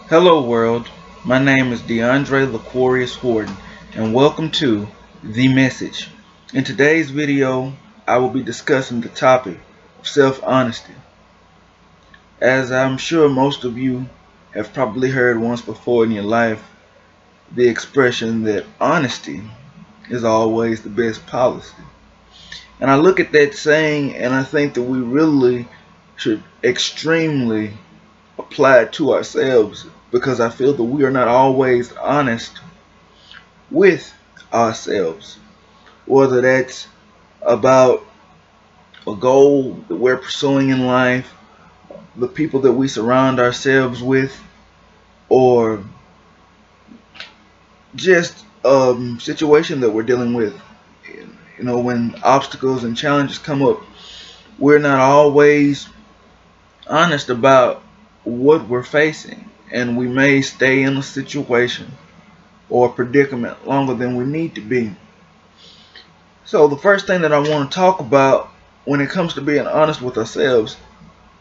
Hello world, my name is DeAndre Laquarius Horton and welcome to The Message. In today's video, I will be discussing the topic of self-honesty. As I'm sure most of you have probably heard once before in your life, the expression that honesty is always the best policy. And I look at that saying and I think that we really should extremely apply it to ourselves, because I feel that we are not always honest with ourselves, whether that's about a goal that we're pursuing in life, the people that we surround ourselves with, or just a situation that we're dealing with. When obstacles and challenges come up, we're not always honest about what we're facing, and we may stay in a situation or a predicament longer than we need to be. So the first thing that I want to talk about when it comes to being honest with ourselves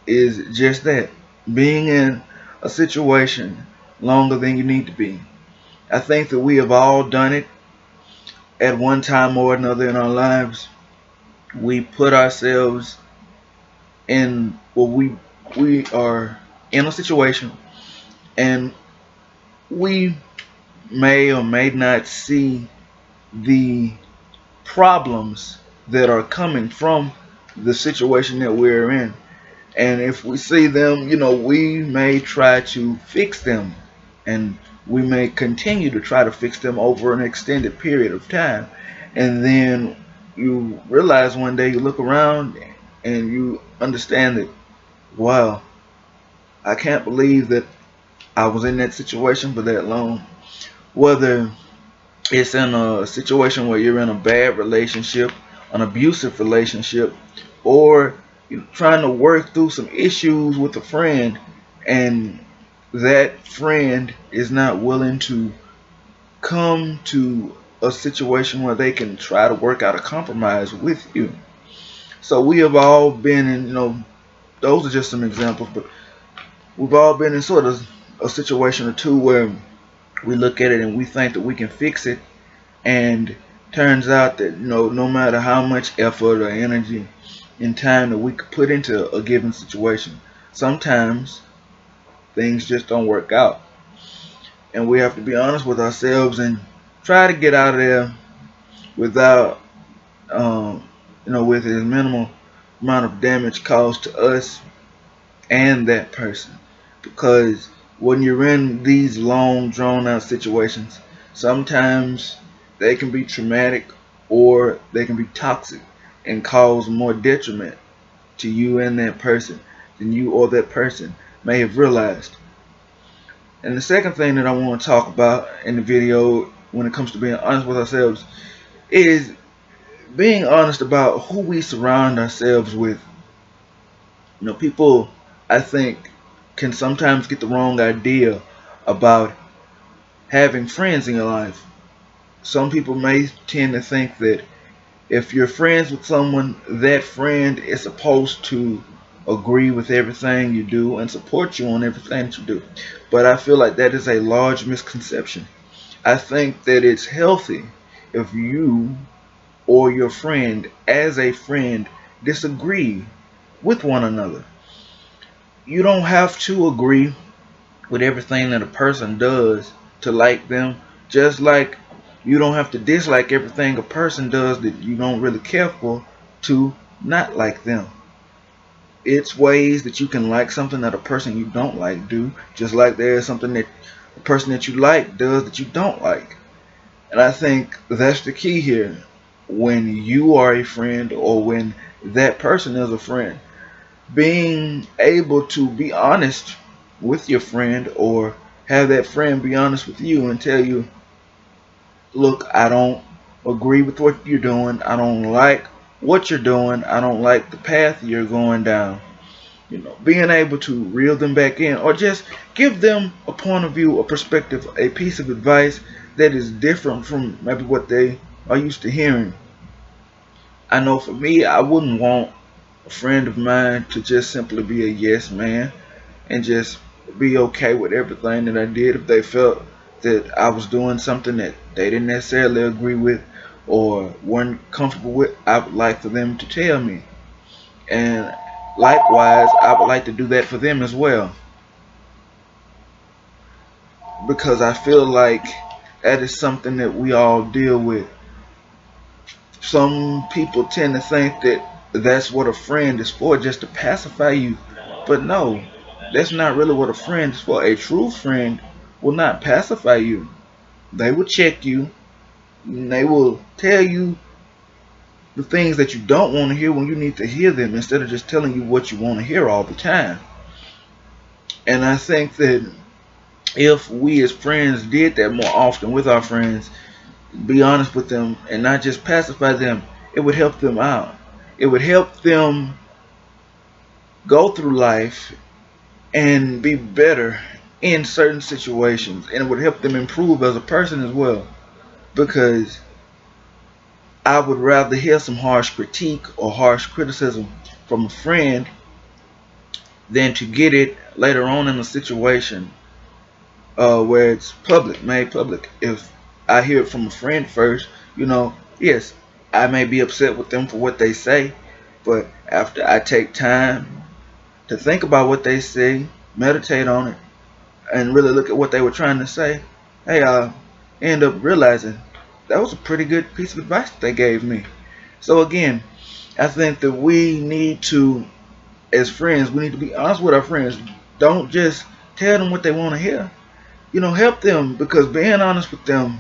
is just that, being in a situation longer than you need to be. I think that we have all done it at one time or another in our lives. We put ourselves in, we are in a situation and we may or may not see the problems that are coming from the situation that we're in. And if we see them, we may try to fix them, and we may continue to try to fix them over an extended period of time. And then you realize one day, you look around and you understand that, wow, I can't believe that I was in that situation for that long. Whether it's in a situation where you're in a bad relationship, an abusive relationship, or you're trying to work through some issues with a friend, and that friend is not willing to come to a situation where they can try to work out a compromise with you. So we have all been in, those are just some examples, but we've all been in sort of a situation or two where we look at it and we think that we can fix it, and turns out that no matter how much effort or energy and time that we could put into a given situation, sometimes things just don't work out. And we have to be honest with ourselves and try to get out of there without with as minimal amount of damage caused to us and that person. Because when you're in these long drawn out situations, sometimes they can be traumatic or they can be toxic and cause more detriment to you and that person than you or that person may have realized. And the second thing that I want to talk about in the video when it comes to being honest with ourselves is being honest about who we surround ourselves with. People, I think, can sometimes get the wrong idea about having friends in your life. Some people may tend to think that if you're friends with someone, that friend is supposed to agree with everything you do and support you on everything that you do. But I feel like that is a large misconception. I think that it's healthy if you or your friend, as a friend, disagree with one another. You don't have to agree with everything that a person does to like them, just like you don't have to dislike everything a person does that you don't really care for to not like them. It's ways that you can like something that a person you don't like do, just like there is something that a person that you like does that you don't like. And I think that's the key here. When you are a friend or when that person is a friend, being able to be honest with your friend, or have that friend be honest with you and tell you, look, I don't agree with what you're doing, I don't like what you're doing, I don't like the path you're going down. Being able to reel them back in, or just give them a point of view, a perspective, a piece of advice that is different from maybe what they are used to hearing. I know for me, I wouldn't want a friend of mine to just simply be a yes man and just be okay with everything that I did. If they felt that I was doing something that they didn't necessarily agree with or weren't comfortable with, I would like for them to tell me. And likewise, I would like to do that for them as well, because I feel like that is something that we all deal with. Some people tend to think that that's what a friend is for, just to pacify you. But no, that's not really what a friend is for. A true friend will not pacify you. They will check you, and they will tell you the things that you don't want to hear when you need to hear them, instead of just telling you what you want to hear all the time. And I think that if we as friends did that more often with our friends, be honest with them and not just pacify them, it would help them out. It would help them go through life and be better in certain situations, and it would help them improve as a person as well. Because I would rather hear some harsh critique or harsh criticism from a friend than to get it later on in a situation where it's made public. If I hear it from a friend first, yes, I may be upset with them for what they say, but after I take time to think about what they say, meditate on it, and really look at what they were trying to say, hey, I end up realizing that was a pretty good piece of advice that they gave me. So again, I think that we need to, as friends, we need to be honest with our friends. Don't just tell them what they want to hear. Help them, because being honest with them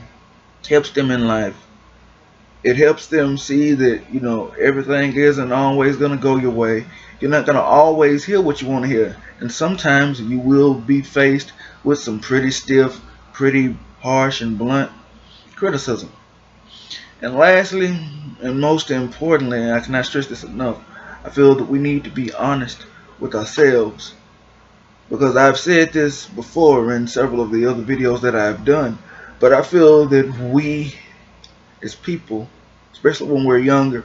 helps them in life. It helps them see that, everything isn't always going to go your way. You're not going to always hear what you want to hear. And sometimes you will be faced with some pretty stiff, pretty harsh and blunt criticism. And lastly, and most importantly, and I cannot stress this enough, I feel that we need to be honest with ourselves. Because I've said this before in several of the other videos that I've done, but I feel that we as people, especially when we're younger,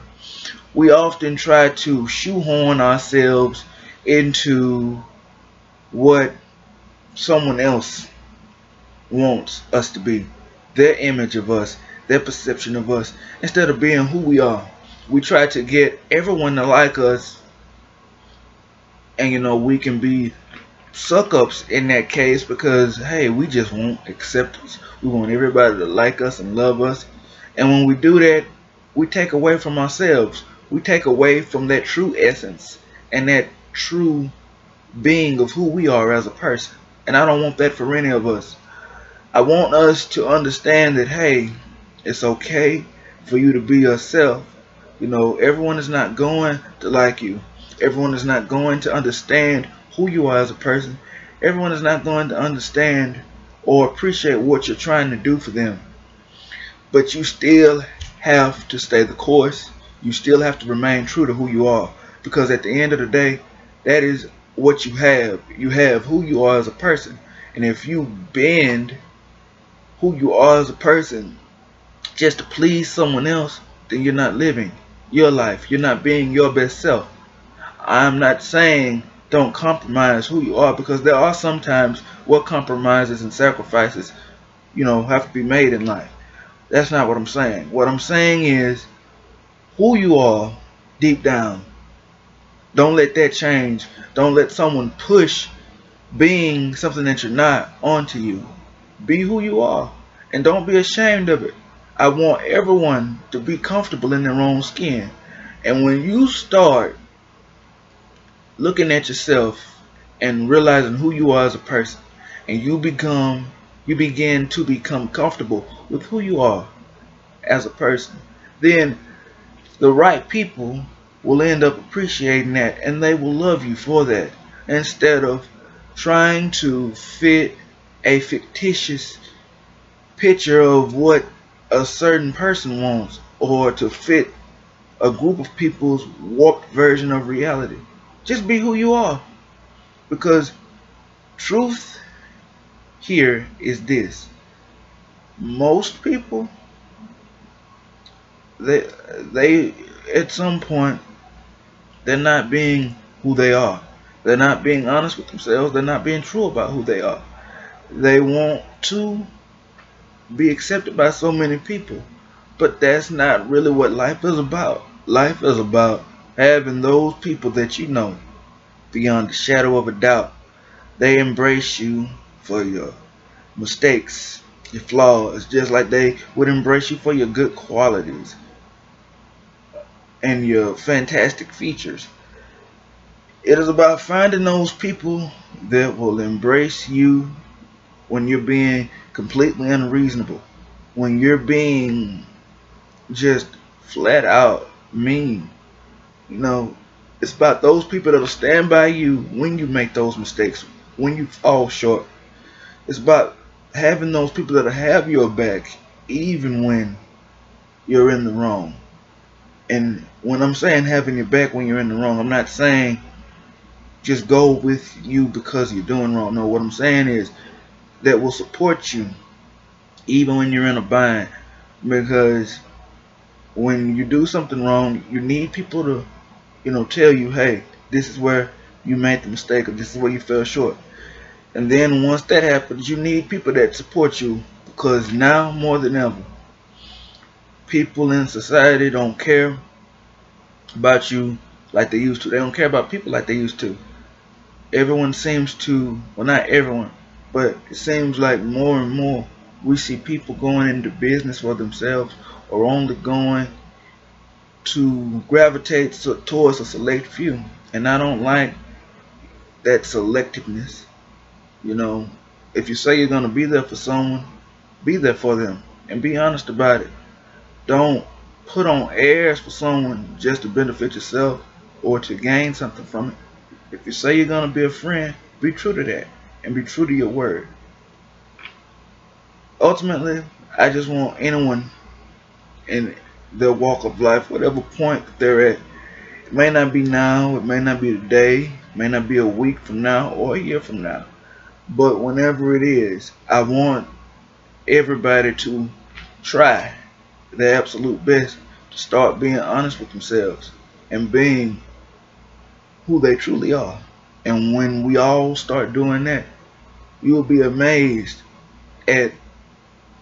we often try to shoehorn ourselves into what someone else wants us to be, their image of us, their perception of us, instead of being who we are. We try to get everyone to like us, and we can be suck-ups in that case, because hey, we just want acceptance. We want everybody to like us and love us. And when we do that, we take away from ourselves. We take away from that true essence and that true being of who we are as a person. And I don't want that for any of us. I want us to understand that, hey, it's okay for you to be yourself. Everyone is not going to like you. Everyone is not going to understand who you are as a person. Everyone is not going to understand or appreciate what you're trying to do for them. But you still have to stay the course. You still have to remain true to who you are. Because at the end of the day, that is what you have. You have who you are as a person. And if you bend who you are as a person just to please someone else, then you're not living your life. You're not being your best self. I'm not saying don't compromise who you are, because there are sometimes what compromises and sacrifices, have to be made in life. That's not what I'm saying. What I'm saying is who you are deep down. Don't let that change. Don't let someone push being something that you're not onto you. Be who you are, and don't be ashamed of it. I want everyone to be comfortable in their own skin. And when you start looking at yourself and realizing who you are as a person, and you begin to become comfortable with who you are as a person, then the right people will end up appreciating that, and they will love you for that, instead of trying to fit a fictitious picture of what a certain person wants, or to fit a group of people's warped version of reality. Just be who you are, because truth here is this: most people, they at some point, they're not being who they are. They're not being honest with themselves. They're not being true about who they are. They want to be accepted by so many people, but that's not really what life is about. Life is about having those people that you know beyond the shadow of a doubt. They embrace you for your mistakes, your flaws, just like they would embrace you for your good qualities and your fantastic features. It is about finding those people that will embrace you when you're being completely unreasonable, when you're being just flat out mean. You know, it's about those people that'll stand by you when you make those mistakes, when you fall short. It's about having those people that'll have your back even when you're in the wrong. And when I'm saying having your back when you're in the wrong, I'm not saying just go with you because you're doing wrong. No, what I'm saying is that will support you even when you're in a bind. Because when you do something wrong, you need people to, tell you, hey, this is where you made the mistake, or this is where you fell short. And then once that happens, you need people that support you, because now more than ever, people in society don't care about you like they used to. They don't care about people like they used to. Everyone seems to, well, not everyone, but it seems like more and more we see people going into business for themselves, or only going to gravitate towards a select few. And I don't like that selectiveness. If you say you're going to be there for someone, be there for them and be honest about it. Don't put on airs for someone just to benefit yourself or to gain something from it. If you say you're going to be a friend, be true to that and be true to your word. Ultimately, I just want anyone in their walk of life, whatever point that they're at, it may not be now, it may not be today, it may not be a week from now or a year from now, but whenever it is, I want everybody to try their absolute best to start being honest with themselves and being who they truly are. And when we all start doing that, you will be amazed at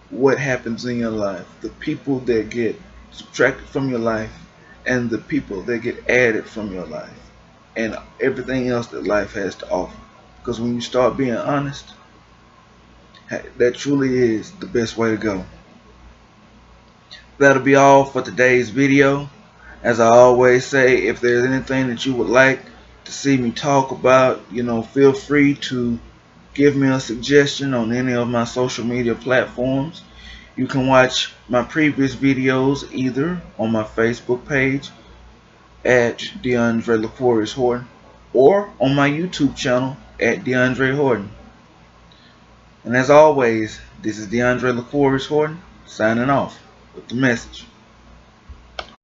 what happens in your life. The people that get subtracted from your life and the people that get added from your life and everything else that life has to offer. Because when you start being honest, that truly is the best way to go. That'll be all for today's video. As I always say, if there's anything that you would like to see me talk about, feel free to give me a suggestion on any of my social media platforms. You can watch my previous videos either on my Facebook page at DeAndre LaQuarius Horton or on my YouTube channel at DeAndre Horton. And as always, this is DeAndre LaQuarius Horton signing off with the message.